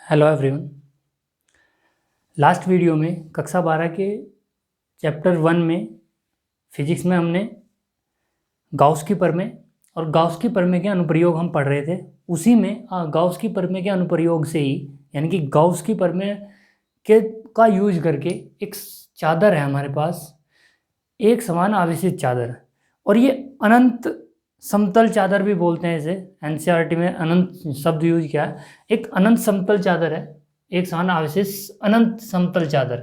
Hello everyone. Last video में कक्षा 12 के चैप्टर 1 में फिजिक्स में हमने गाउस की प्रमेय और गाउस की प्रमेय के अनुप्रयोग हम पढ़ रहे थे। उसी में गाउस की प्रमेय के अनुप्रयोग से ही यानी कि गाउस की प्रमेय के का यूज करके एक चादर है हमारे पास, एक समान आवेशित चादर, और ये अनंत समतल चादर भी बोलते हैं इसे। एनसीईआरटी में अनंत शब्द यूज किया है। एक अनंत समतल चादर है, एक समान आवेशित अनंत समतल चादर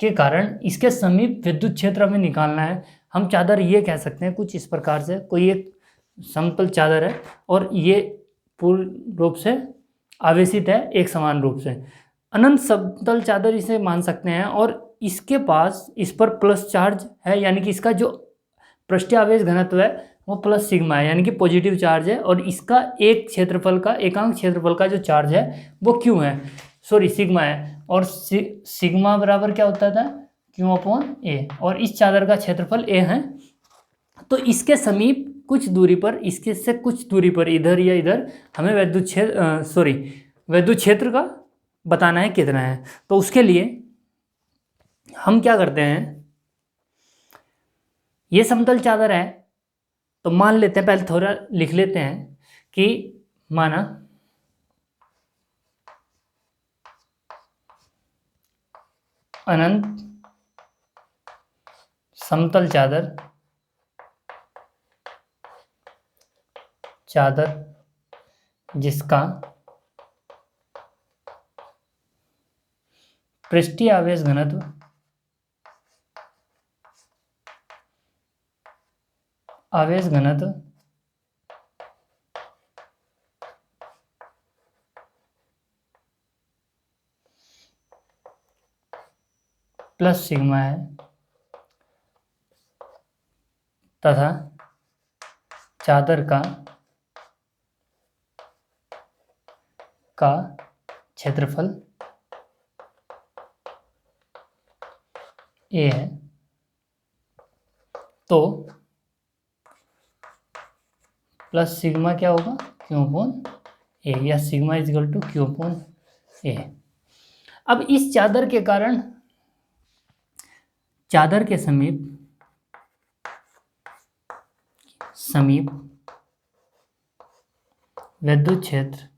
के कारण इसके समीप विद्युत क्षेत्र हमें निकालना है। हम चादर ये कह सकते हैं कुछ इस प्रकार से, कोई एक समतल चादर है और ये पूर्ण रूप से आवेशित है एक समान रूप से। अनंत समतल चादर इसे मान सकते हैं और इसके पास इस पर प्लस चार्ज है, यानी कि इसका जो पृष्ठीय आवेश घनत्व है वो प्लस सिग्मा है, यानी कि पॉजिटिव चार्ज है। और इसका एक क्षेत्रफल का एकांक क्षेत्रफल का जो चार्ज है वो क्यू है, सॉरी सिग्मा है। और सिग्मा बराबर क्या होता था, क्यू अपॉन ए, और इस चादर का क्षेत्रफल ए है। तो इसके समीप कुछ दूरी पर, इसके से कुछ दूरी पर इधर या इधर हमें विद्युत क्षेत्र का बताना है कितना है। तो उसके लिए हम क्या करते हैं, ये समतल चादर है तो मान लेते हैं, पहले थोड़ा लिख लेते हैं कि माना अनंत समतल चादर जिसका पृष्ठीय आवेश घनत्व प्लस सिग्मा है तथा चादर का क्षेत्रफल ए है। तो प्लस सिग्मा क्या होगा, क्यू अपॉन ए, या sigma is equal to Q upon A. अब इस चादर के कारण चादर के समीप विद्युत क्षेत्र,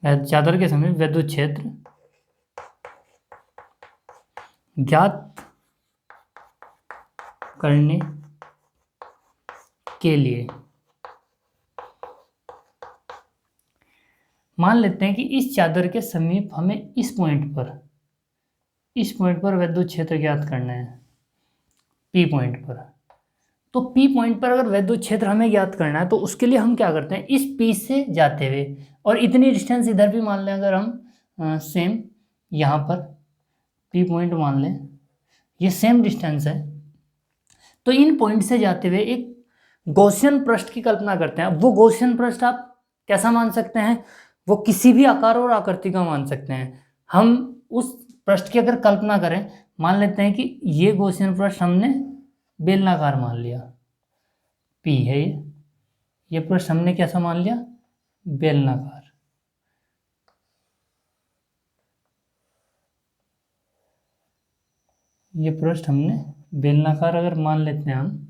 चादर के समीप विद्युत क्षेत्र ज्ञात करने के लिए मान लेते हैं कि इस चादर के समीप हमें इस पॉइंट पर विद्युत क्षेत्र ज्ञात करना है, पी पॉइंट पर। तो पी पॉइंट पर अगर विद्युत क्षेत्र हमें ज्ञात करना है तो उसके लिए हम क्या करते हैं, इस पी से जाते हुए, और इतनी डिस्टेंस इधर भी मान लें, अगर हम सेम यहाँ पर पी पॉइंट मान लें, ये सेम डिस्टेंस है, तो इन पॉइंट से जाते हुए एक गॉसियन पृष्ठ की कल्पना करते हैं। वो गॉसियन पृष्ठ आप कैसा मान सकते हैं, वो किसी भी आकार और आकृति का मान सकते हैं। हम उस पृष्ठ की अगर कल्पना करें, मान लेते हैं कि ये गॉसियन पृष्ठ हमने बेलनाकार मान लिया, पी है ये पृष्ठ हमने कैसा मान लिया, बेलनाकार। ये पृष्ठ हमने बेलनाकार अगर मान लेते हैं हम,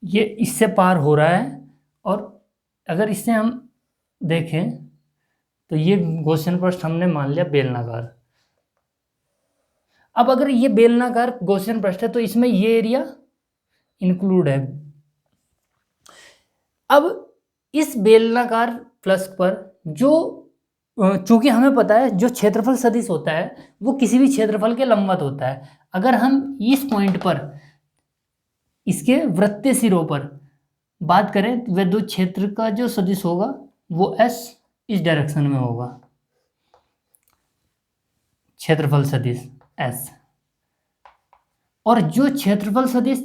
ये इससे पार हो रहा है, और अगर इससे हम देखें तो ये गॉसियन पृष्ठ हमने मान लिया बेलनाकार। अब अगर ये बेलनाकार गॉसियन पृष्ठ है तो इसमें ये एरिया इंक्लूड है। अब इस बेलनाकार पृष्ठ पर जो, चूंकि हमें पता है जो क्षेत्रफल सदिश होता है वो किसी भी क्षेत्रफल के लंबवत होता है। अगर हम इस पॉइंट पर इसके वृत्तीय सिरों पर बात करें, विद्युत क्षेत्र का जो सदिश होगा वो एस इस डायरेक्शन में होगा, क्षेत्रफल सदिश एस। और जो क्षेत्रफल सदिश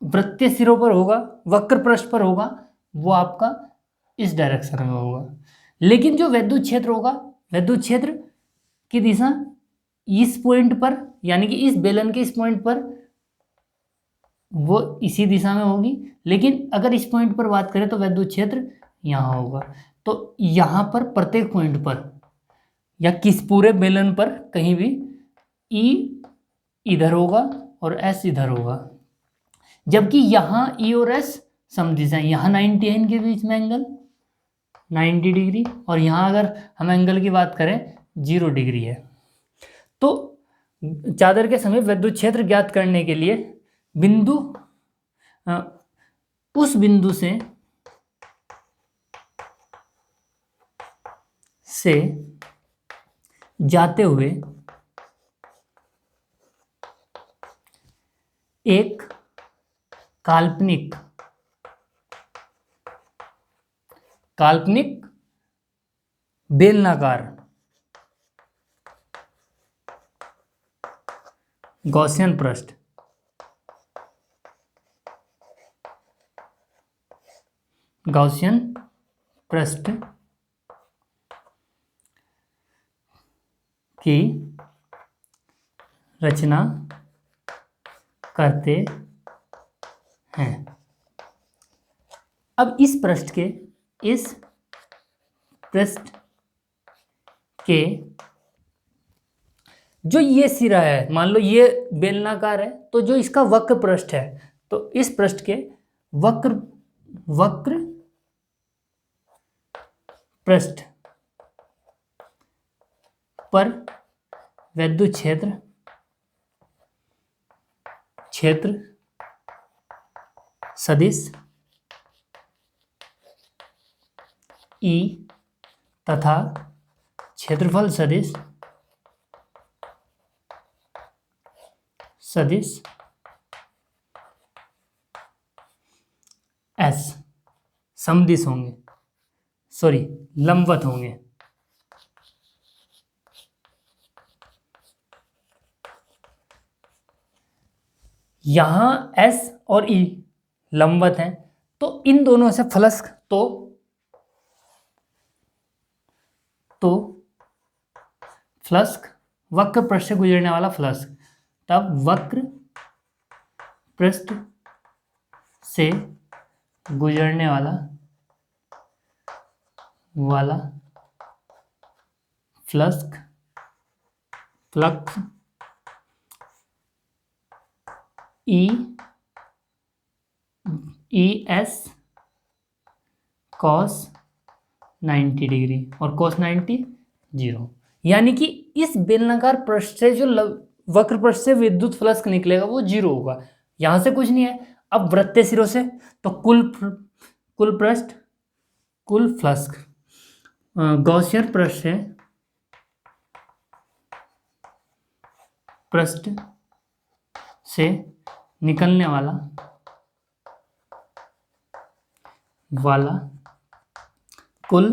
वृत्तीय सिरों पर होगा, वक्र पृष्ठ पर होगा, वो आपका इस डायरेक्शन में होगा। लेकिन जो विद्युत क्षेत्र होगा, विद्युत क्षेत्र की दिशा इस पॉइंट पर, यानी कि इस बेलन के इस पॉइंट पर वो इसी दिशा में होगी, लेकिन अगर इस पॉइंट पर बात करें तो विद्युत क्षेत्र यहाँ होगा। तो यहाँ पर प्रत्येक पॉइंट पर या किस पूरे बेलन पर कहीं भी ई इधर होगा और एस इधर होगा, जबकि यहाँ ई और एस समदिशा है। यहाँ 90 है इनके बीच में एंगल 90 डिग्री, और यहाँ अगर हम एंगल की बात करें 0 डिग्री है। तो चादर के समीप विद्युत क्षेत्र ज्ञात करने के लिए बिंदु उस बिंदु से जाते हुए एक काल्पनिक बेलनाकार गॉसियन पृष्ठ की रचना करते हैं। अब इस पृष्ठ के जो ये सिरा है, मान लो ये बेलनाकार है, तो जो इसका वक्र पृष्ठ है, तो इस पृष्ठ के वक्र पृष्ठ पर विद्युत क्षेत्र सदिश ई तथा क्षेत्रफल सदिश एस समदिश होंगे, लंबवत होंगे। यहां एस और ई लंबवत हैं, तो इन दोनों से फ्लक्स तो फ्लक्स वक्र पृष्ठ से गुजरने वाला फ्लक्स, तब वक्र पृष्ठ से गुजरने वाला flux E S cos 90 degree और कॉस 90 0, यानी कि इस बेलनाकार पृष्ठ से जो वक्र पृष्ठ से विद्युत फ्लक्स निकलेगा वो 0 होगा। यहां से कुछ नहीं है। अब वृत्तीय सिरों से तो कुल फ्लक्स गॉसियन पृष्ठ से निकलने वाला कुल,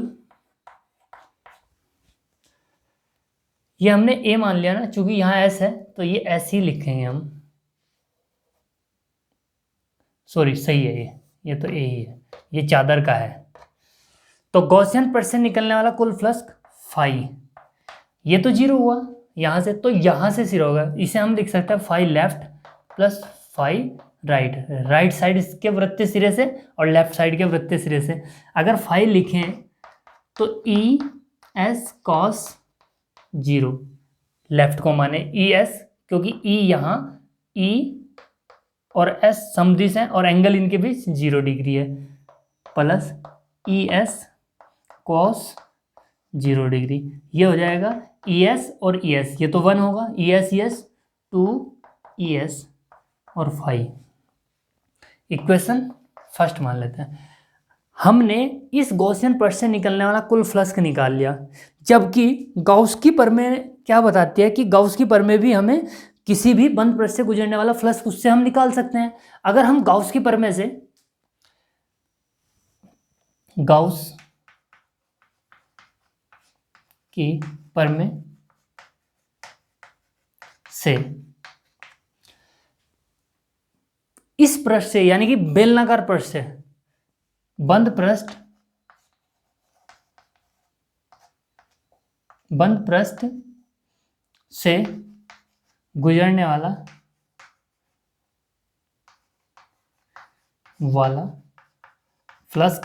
ये हमने ए मान लिया ना, चूंकि यहाँ एस है तो ये एस ही लिखेंगे हम। सही है, ये तो ए ही है, ये चादर का है। तो गॉसियन पृष्ठ से निकलने वाला कुल फ्लक्स फाई, ये तो 0 हुआ यहाँ से, तो यहाँ से 0 होगा। इसे हम लिख सकते हैं phi left plus phi right side के वृत्तीय सिरे से और लेफ्ट साइड के वृत्तीय सिरे से। अगर फाई लिखें तो ई एस कॉस 0, लेफ्ट को माने ई एस, क्योंकि ई यहाँ ई और एस समदिश है और एंगल इनके बीच 0 डिग्री है, plus E S cos 0 degree. ये हो जाएगा ई एस और ई एस, ये तो 1 होगा, ई एस 2 ई एस और फाई। इक्वेशन फर्स्ट मान लेते हैं। हमने इस गॉसियन पृष्ठ से निकलने वाला कुल फ्लक्स निकाल लिया, जबकि गाउस की प्रमेय क्या बताती है कि गाउस की प्रमेय भी हमें किसी भी बंद पृष्ठ से गुजरने वाला फ्लक्स उससे हम निकाल सकते हैं। अगर हम गाउस की प्रमेय से इस पृष्ठ से, यानी कि बेलनाकार पृष्ठ से बंद पृष्ठ से गुजरने वाला वाला फ्लक्स,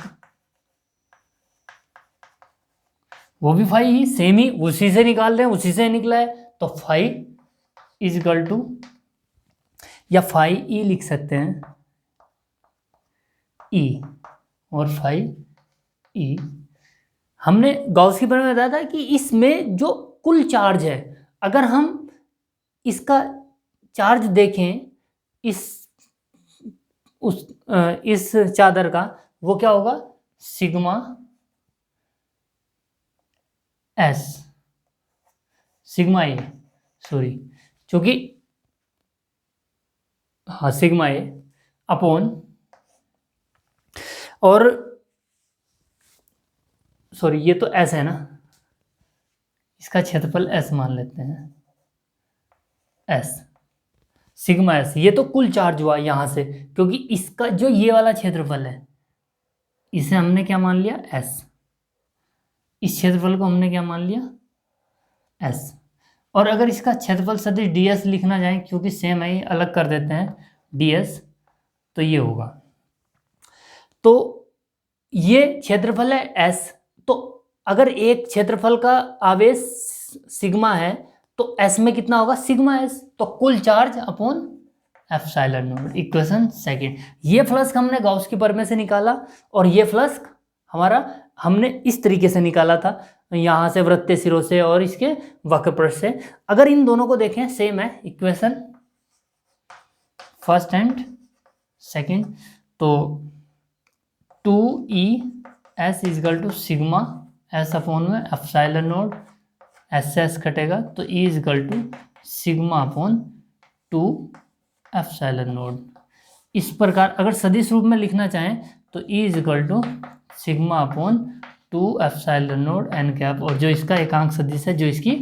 वो भी फाई ही, सेम ही, उसी से निकाल रहे हैं, उसी से निकला है, तो फाई इज इक्वल टू, या फाई ई लिख सकते हैं, ई, और फाई ई। हमने गॉस की प्रमेय में बताया था कि इसमें जो कुल चार्ज है, अगर हम इसका चार्ज देखें इस चादर का, वो क्या होगा, सिग्मा एस, सिग्मा ए, सॉरी, क्योंकि हाँ सिग्मा ए अपॉन, और सॉरी ये तो एस है ना, इसका क्षेत्रफल एस मान लेते हैं, एस, सिग्मा एस, ये तो कुल चार्ज हुआ यहाँ से, क्योंकि इसका जो ये वाला क्षेत्रफल है, इसे हमने क्या मान लिया, एस, इस क्षेत्रफल को हमने क्या मान लिया, एस। और अगर इसका क्षेत्रफल सदिश ds लिखना चाहे, क्योंकि सेम है, अलग कर देते हैं ds, तो ये होगा, तो ये क्षेत्रफल है s। तो अगर एक क्षेत्रफल का आवेश सिग्मा है तो s में कितना होगा, सिग्मा s, तो कुल charge upon epsilon not. Equation second, ये फ्लक्स हमने गॉस की प्रमेय से निकाला, और ये फ्लक्स हमारा हमने इस तरीके से निकाला था, यहाँ से वृत्तीय सिरों से और इसके वक्रपृष्ठ से। अगर इन दोनों को देखें सेम है, इक्वेशन फर्स्ट एंड सेकंड, तो 2E(s) equal to sigma S upon में एप्सिलॉन नॉट, एस से एस कटेगा, तो E equal to sigma upon 2 epsilon naught. इस प्रकार अगर सदिश रूप में लिखना चाहें तो E equal to sigma upon 2 epsilon naught N cap, और जो इसका एकांक सदिश है जो इसकी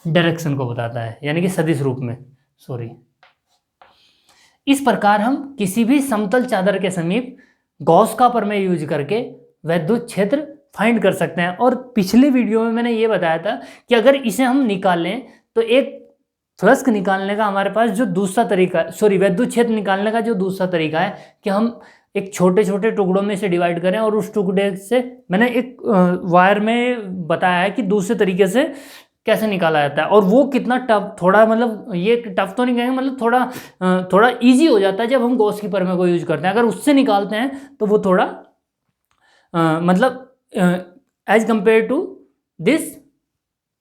डायरेक्शन को बताता है, यानी कि सदिश रूप में, सॉरी। इस प्रकार हम किसी भी समतल चादर के समीप गॉस का प्रमेय यूज करके वैद्युत क्षेत्र फाइंड कर सकते हैं। और पिछले वीडियो में मैंने ये बताया था कि अगर इसे हम निकाल लें तो एक फ्लक्स निकालने का हमारे पास जो दूसरा तरीका, सॉरी वैद्युत क्षेत्र निकालने का जो दूसरा तरीका है कि हम एक छोटे छोटे टुकड़ों में से डिवाइड करें, और उस टुकड़े से मैंने एक वायर में बताया है कि दूसरे तरीके से कैसे निकाला जाता है, और वो कितना टफ, थोड़ा मतलब ये टफ तो नहीं कहेंगे, मतलब थोड़ा इजी हो जाता है जब हम गॉस की प्रमेय को यूज करते हैं। अगर उससे निकालते हैं तो वो थोड़ा मतलब as compare to this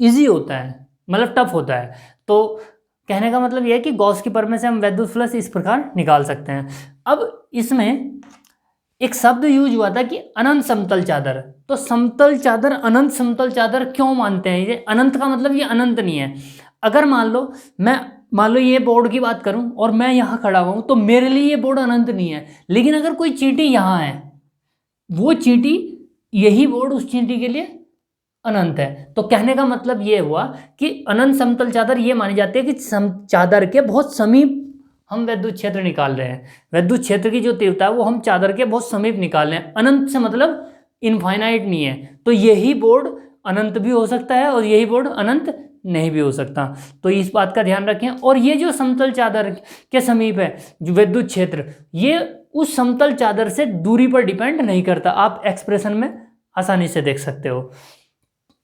easy होता है, मतलब टफ होता है। तो कहने का मतलब यह है कि गॉस की प्रमेय से हम वैद्युत फ्लक्स इस प्रकार निकाल सकते हैं। अब इसमें एक शब्द यूज हुआ था कि अनंत समतल चादर, तो समतल चादर, अनंत समतल चादर क्यों मानते हैं? ये अनंत का मतलब ये अनंत नहीं है। अगर मान लो ये बोर्ड की बात करूं और मैं यहाँ खड़ा हूं तो मेरे लिए ये बोर्ड अनंत नहीं है, लेकिन अगर कोई चींटी यहाँ है, वो चींटी, यही बोर्ड उस चींटी के लिए अनंत है। तो कहने का मतलब ये हुआ कि अनंत समतल चादर ये मानी जाती है कि चादर के बहुत समीप हम वैद्युत क्षेत्र निकाल रहे हैं, वैद्युत क्षेत्र की जो तीव्रता है वो हम चादर के बहुत समीप निकाल रहे हैं। अनंत से मतलब इनफाइनाइट नहीं है, तो यही बोर्ड अनंत भी हो सकता है और यही बोर्ड अनंत नहीं भी हो सकता। तो इस बात का ध्यान रखें। और ये जो समतल चादर के समीप है जो वैद्युत क्षेत्र, ये उस समतल चादर से दूरी पर डिपेंड नहीं करता, आप एक्सप्रेशन में आसानी से देख सकते हो।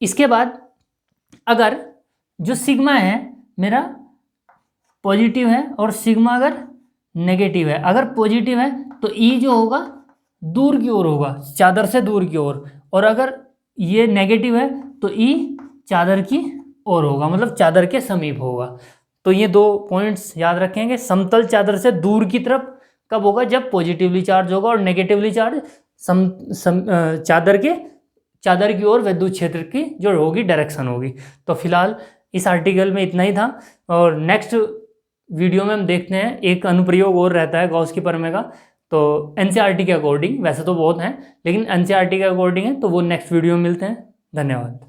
इसके बाद अगर जो सिग्मा है मेरा पॉजिटिव है और सिग्मा अगर नेगेटिव है, अगर पॉजिटिव है तो ई जो होगा दूर की ओर होगा, चादर से दूर की ओर, और अगर ये नेगेटिव है तो ई चादर की ओर होगा, मतलब चादर के समीप होगा। तो ये दो पॉइंट्स याद रखेंगे। समतल चादर से दूर की तरफ कब होगा? जब पॉजिटिवली चार्ज होगा, और नेगेटिवली चार्ज चादर की ओर वैद्युत क्षेत्र की जो होगी डायरेक्शन होगी। तो फिलहाल इस आर्टिकल में इतना ही था, और नेक्स्ट वीडियो में हम देखते हैं एक अनुप्रयोग और रहता है गॉस की प्रमेय का। तो एनसीईआरटी के अकॉर्डिंग, वैसे तो बहुत हैं लेकिन एनसीईआरटी के अकॉर्डिंग है, तो वो नेक्स्ट वीडियो में मिलते हैं। धन्यवाद।